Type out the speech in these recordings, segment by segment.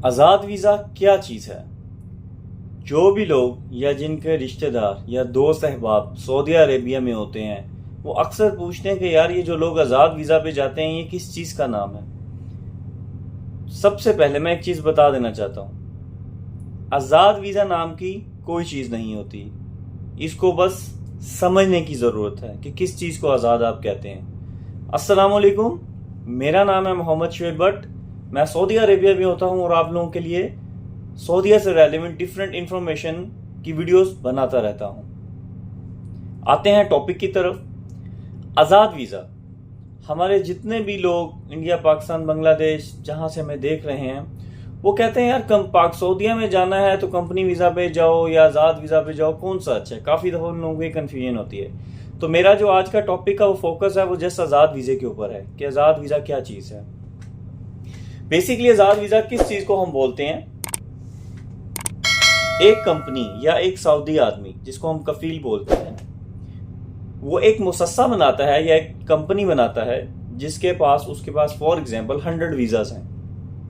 आज़ाद visa क्या चीज़ है? जो भी लोग या जिनके रिश्तेदार या दोस्त अहबाब सऊदी अरेबिया में होते हैं, वो अक्सर पूछते हैं कि यार ये जो लोग आज़ाद वीज़ा पे जाते हैं ये किस चीज़ का नाम है। सबसे पहले मैं एक चीज़ बता देना चाहता हूँ, आज़ाद वीज़ा नाम की कोई चीज़ नहीं होती। इसको बस समझने की ज़रूरत है कि किस चीज़ को आज़ाद आप कहते हैं। अस्सलाम वालेकुम, मेरा नाम है मोहम्मद शुएब भट्ट। मैं सऊदी अरेबिया में होता हूँ और आप लोगों के लिए सऊदीया से रेलिवेंट डिफरेंट इंफॉर्मेशन की वीडियोस बनाता रहता हूँ। आते हैं टॉपिक की तरफ। आज़ाद वीज़ा, हमारे जितने भी लोग इंडिया, पाकिस्तान, बांग्लादेश जहाँ से हमें देख रहे हैं, वो कहते हैं यार पाक सऊदीया में जाना है तो कंपनी वीज़ा पे जाओ या आज़ाद वीज़ा पे जाओ, कौन सा अच्छा है। काफ़ी दफ़ा उन लोगों की कन्फ्यूजन होती है। तो मेरा जो आज का टॉपिक का वो फोकस है वो जस्ट आज़ाद वीज़े के ऊपर है कि आज़ाद वीज़ा क्या चीज़ है। बेसिकली आज़ाद वीज़ा किस चीज़ को हम बोलते हैं? एक कंपनी या एक सऊदी आदमी जिसको हम कफील बोलते हैं, वो एक मुसस्सा बनाता है या एक कंपनी बनाता है जिसके पास उसके पास फॉर एग्जांपल 100 वीज़ाज हैं,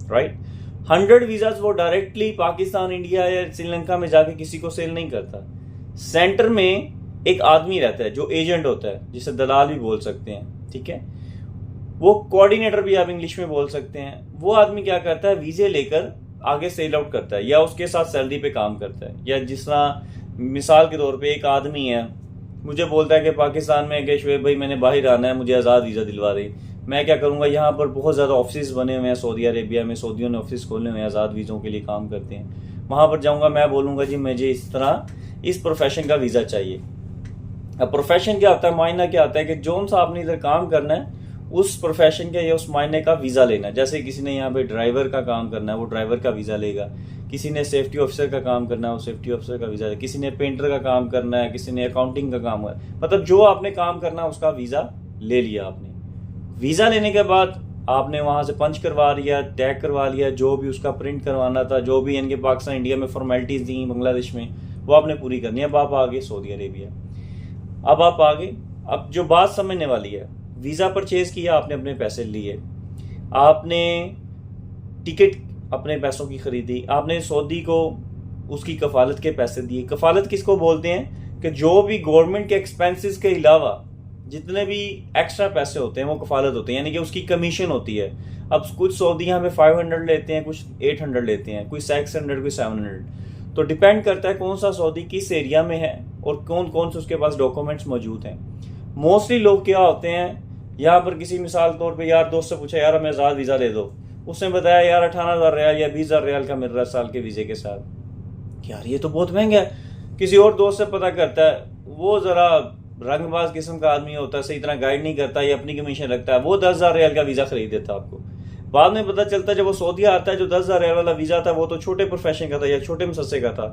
राइट। 100 वीज़ाज वो डायरेक्टली पाकिस्तान, इंडिया या श्रीलंका में जाके किसी को सेल नहीं करता। सेंटर में एक आदमी रहता है जो एजेंट होता है, जिसे दलाल भी बोल सकते हैं, ठीक है। वो कोऑर्डिनेटर भी आप इंग्लिश में बोल सकते हैं। वो आदमी क्या करता है, वीज़े लेकर आगे सेल आउट करता है या उसके साथ सैलरी पे काम करता है। या जिस तरह मिसाल के तौर पे एक आदमी है, मुझे बोलता है कि पाकिस्तान में कि शुएब भाई मैंने बाहर आना है, मुझे आज़ाद वीज़ा दिलवा दे। मैं क्या करूँगा, यहाँ पर बहुत ज़्यादा ऑफिस बने हुए हैं सऊदी अरेबिया में, सऊदियों ने ऑफिस खोले हुए हैं, आज़ाद वीज़ों के लिए काम करते हैं। वहाँ पर जाऊँगा, मैं बोलूँगा जी मुझे इस तरह इस प्रोफेशन का वीज़ा चाहिए। अब प्रोफेशन क्या होता है, मायना क्या होता है कि जो सा आपने इधर काम करना है उस प्रोफेशन के या उस मायने का वीज़ा लेना है। जैसे किसी ने यहाँ पे ड्राइवर का काम करना है, वो ड्राइवर का वीज़ा लेगा। किसी ने सेफ्टी ऑफिसर का काम करना है, वो सेफ्टी ऑफिसर का वीज़ा लेगा। किसी ने पेंटर का काम करना है, किसी ने अकाउंटिंग का काम है, मतलब जो आपने काम करना है उसका वीज़ा ले लिया आपने। वीज़ा लेने के बाद आपने वहाँ से पंच करवा लिया, टैग करवा लिया, जो भी उसका प्रिंट करवाना था, जो भी इनके पाकिस्तान, इंडिया में फॉर्मेलिटीज़ दी बांग्लादेश में, वो आपने पूरी करनी है। अब आप आ गए सऊदी अरेबिया। अब आप आ गए, अब जो बात समझने वाली है, वीज़ा परचेज किया आपने, अपने पैसे लिए, आपने टिकट अपने पैसों की खरीदी, आपने सऊदी को उसकी कफालत के पैसे दिए। कफालत किसको बोलते हैं कि जो भी गवर्नमेंट के एक्सपेंसेस के अलावा जितने भी एक्स्ट्रा पैसे होते हैं वो कफालत होते हैं, यानी कि उसकी कमीशन होती है। अब कुछ सऊदी यहाँ पे 500 लेते हैं, कुछ 800 लेते हैं, कोई 600, कोई 700। तो डिपेंड करता है कौन सा सऊदी किस एरिया में है और कौन कौन से उसके पास डॉक्यूमेंट्स मौजूद हैं। मोस्टली लोग क्या होते हैं, यहाँ पर किसी मिसाल तौर पे यार दोस्त से पूछा यार हमें आज़ाद वीज़ा दे दो, उसने बताया यार 18,000 रियाल या 20,000 रियाल का मिल रहा है साल के वीज़े के साथ। यार ये तो बहुत महंगा है। किसी और दोस्त से पता करता है, वो ज़रा रंगबाज किस्म का आदमी होता है, सही तरह गाइड नहीं करता या अपनी कमीशन रखता है, वो 10,000 रियाल का वीज़ा खरीद देता है आपको। बाद में पता चलता है जब वो सऊदीया आता है, जो 10,000 रियाल वाला वीज़ा था वो तो छोटे प्रोफेशन का था या छोटे मुसस्से का था,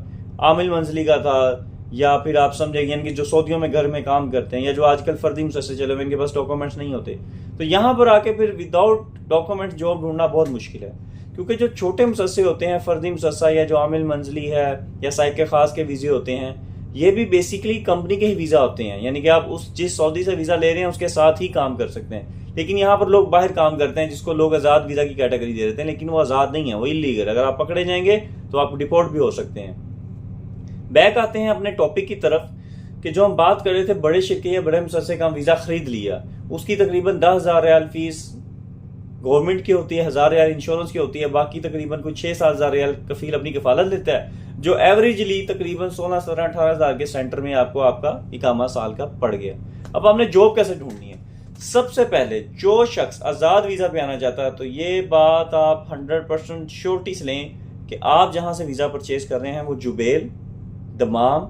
आमिल मंजली का था, या फिर आप समझेंगे यानी कि जो सऊदियों में घर में काम करते हैं या जो आजकल फर्दी मुसस्से चले हुए, इनके पास डॉक्यूमेंट्स नहीं होते। तो यहाँ पर आके फिर विदाउट डॉक्यूमेंट जॉब ढूंढना बहुत मुश्किल है, क्योंकि जो छोटे मुसस्से होते हैं, फर्दी मुसस्सा या जो आमिल मंजली है या साइके खास के वीज़े होते हैं, ये भी बेसिकली कंपनी के ही वीज़ा होते हैं। यानी कि आप उस जिस सऊदी से वीज़ा ले रहे हैं उसके साथ ही काम कर सकते हैं। लेकिन यहाँ पर लोग बाहर काम करते हैं जिसको लोग आज़ाद वीज़ा की कैटेगरी दे देते हैं, लेकिन वो आज़ाद नहीं है, वो इलीगल। अगर आप पकड़े जाएंगे तो आप डिपोर्ट भी हो सकते हैं। बैक आते हैं अपने टॉपिक की तरफ कि जो हम बात कर रहे थे, बड़े शिरके या बड़े मुसस्से का वीज़ा खरीद लिया, उसकी तकरीबन 10,000 रियाल फीस गवर्नमेंट की होती है, 1,000 रियाल इंश्योरेंस की होती है, बाकी तकरीबन कुछ 6-7 हज़ार रियाल कफील अपनी कफालत लेता है, जो एवरेजली तकरीबन 16, 17, 18 हज़ार के सेंटर में आपको आपका इकामा साल का पड़ गया। अब आपने जॉब कैसे ढूंढनी है? सबसे पहले जो शख्स आज़ाद वीज़ा पे आना चाहता है, तो ये बात आप 100% श्योरिटी से लें कि आप जहां से वीज़ा परचेज कर रहे हैं वो जुबैल, दमाम,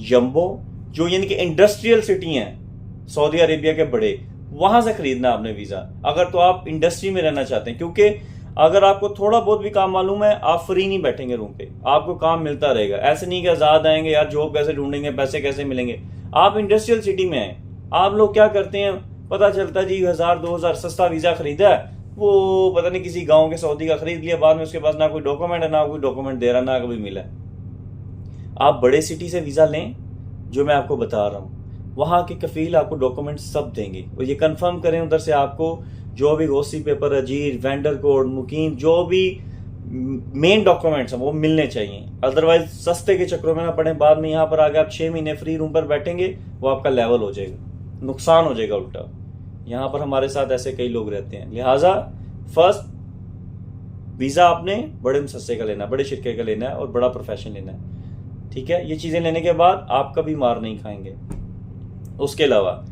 यम्बो, जो यानी कि इंडस्ट्रियल सिटी हैं सऊदी अरेबिया के बड़े, वहां से खरीदना आपने वीज़ा, अगर तो आप इंडस्ट्री में रहना चाहते हैं। क्योंकि अगर आपको थोड़ा बहुत भी काम मालूम है, आप फ्री नहीं बैठेंगे रूम पे, आपको काम मिलता रहेगा। ऐसे नहीं कि आज़ाद आएंगे यार जॉब कैसे ढूंढेंगे, पैसे कैसे मिलेंगे। आप इंडस्ट्रियल सिटी में हैं। आप लोग क्या करते हैं, पता चलता जी 1,000-2,000 सस्ता वीज़ा खरीदा है, वो पता नहीं किसी गाँव के सऊदी का खरीद लिया, बाद में उसके पास ना कोई डॉक्यूमेंट है, ना कोई डॉक्यूमेंट दे रहा, ना कभी मिला है। आप बड़े सिटी से वीज़ा लें, जो मैं आपको बता रहा हूँ, वहाँ के कफील आपको डॉक्यूमेंट सब देंगे और ये कंफर्म करें उधर से आपको जो भी गॉसिप पेपर, अजीर, वेंडर कोड, मुकीम, जो भी मेन डॉक्यूमेंट्स हैं वो मिलने चाहिए, अदरवाइज सस्ते के चक्रों में ना पड़े, बाद में यहाँ पर आगे आप 6 महीने फ्री रूम पर बैठेंगे, वो आपका लेवल हो जाएगा, नुकसान हो जाएगा उल्टा। यहाँ पर हमारे साथ ऐसे कई लोग रहते हैं। लिहाजा फर्स्ट वीज़ा आपने बड़े मुसस्से का लेना है, बड़े शिरके का लेना है और बड़ा प्रोफेशन लेना है, ठीक है। ये चीज़ें लेने के बाद आप कभी मार नहीं खाएंगे। उसके अलावा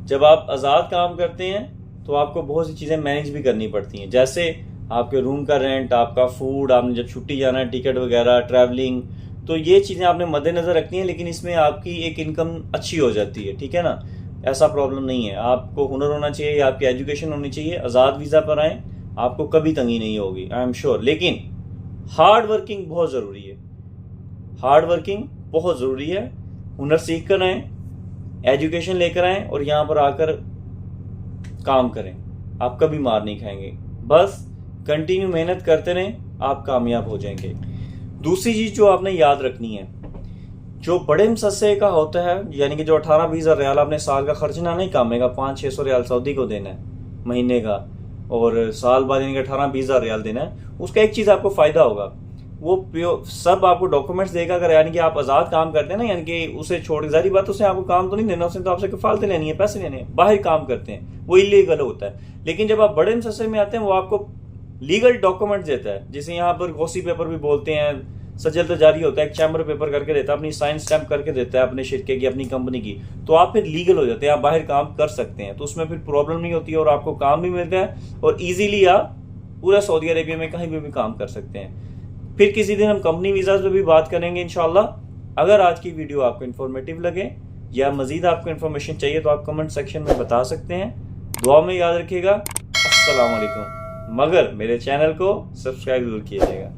जब आप आज़ाद काम करते हैं तो आपको बहुत सी चीज़ें मैनेज भी करनी पड़ती हैं, जैसे आपके रूम का रेंट, आपका फूड, आपने जब छुट्टी जाना है, टिकट वगैरह, ट्रैवलिंग, तो ये चीज़ें आपने मद्देनज़र रखनी है। लेकिन इसमें आपकी एक इनकम अच्छी हो जाती है, ठीक है ना, ऐसा प्रॉब्लम नहीं है। आपको हुनर होना चाहिए, आपकी एजुकेशन होनी चाहिए। आज़ाद वीज़ा पर आएँ, आपको कभी तंगी नहीं होगी, आई एम श्योर। लेकिन हार्ड वर्किंग बहुत ज़रूरी है, हार्ड वर्किंग बहुत ज़रूरी है। हुनर सीख कर आएँ, एजुकेशन लेकर आएँ और यहाँ पर आकर काम करें, आप कभी मार नहीं खाएंगे। बस कंटिन्यू मेहनत करते रहें, आप कामयाब हो जाएंगे। दूसरी चीज़ जो आपने याद रखनी है, जो बड़े मुसस्से का होता है, यानी कि जो 18-20 रियाल आपने साल का खर्च ना नहीं कामेगा, 500-600 रियाल सऊदी को देना है महीने का, और साल बाद यानी कि 18-20 रियाल देना है, उसका एक चीज़ आपको फ़ायदा होगा, वो सब आपको डॉक्यूमेंट्स देगा। अगर यानी कि आप आज़ाद काम करते हैं ना, यानी कि उसे छोड़, जारी बात, उसने आपको काम तो नहीं देना, उसने तो आपसे किफालतें लेनी है, पैसे लेने हैं, बाहर काम करते हैं, वो इलीगल होता है। लेकिन जब आप बड़े मुसस्से में आते हैं, वो आपको लीगल डॉक्यूमेंट देता है, जिसे यहाँ पर गौसी पेपर भी बोलते हैं, सजल तो जारी होता है, एक चैम्बर पेपर करके देता है, अपनी साइन स्टैम्प करके देता है अपने शिरके की, अपनी कंपनी की, तो आप फिर लीगल हो जाते हैं, आप बाहर काम कर सकते हैं, तो उसमें फिर प्रॉब्लम नहीं होती है और आपको काम भी मिलता है और ईजीली आप पूरा सऊदी अरेबिया में कहीं भी काम कर सकते हैं। फिर किसी दिन हम कंपनी वीज़ा पे भी बात करेंगे इंशाल्लाह। अगर आज की वीडियो आपको इन्फॉर्मेटिव लगे या मजीद आपको इन्फॉर्मेशन चाहिए तो आप कमेंट सेक्शन में बता सकते हैं। दुआ में याद रखिएगा। अस्सलाम वालेकुम। मगर मेरे चैनल को सब्सक्राइब जरूर कीजिएगा।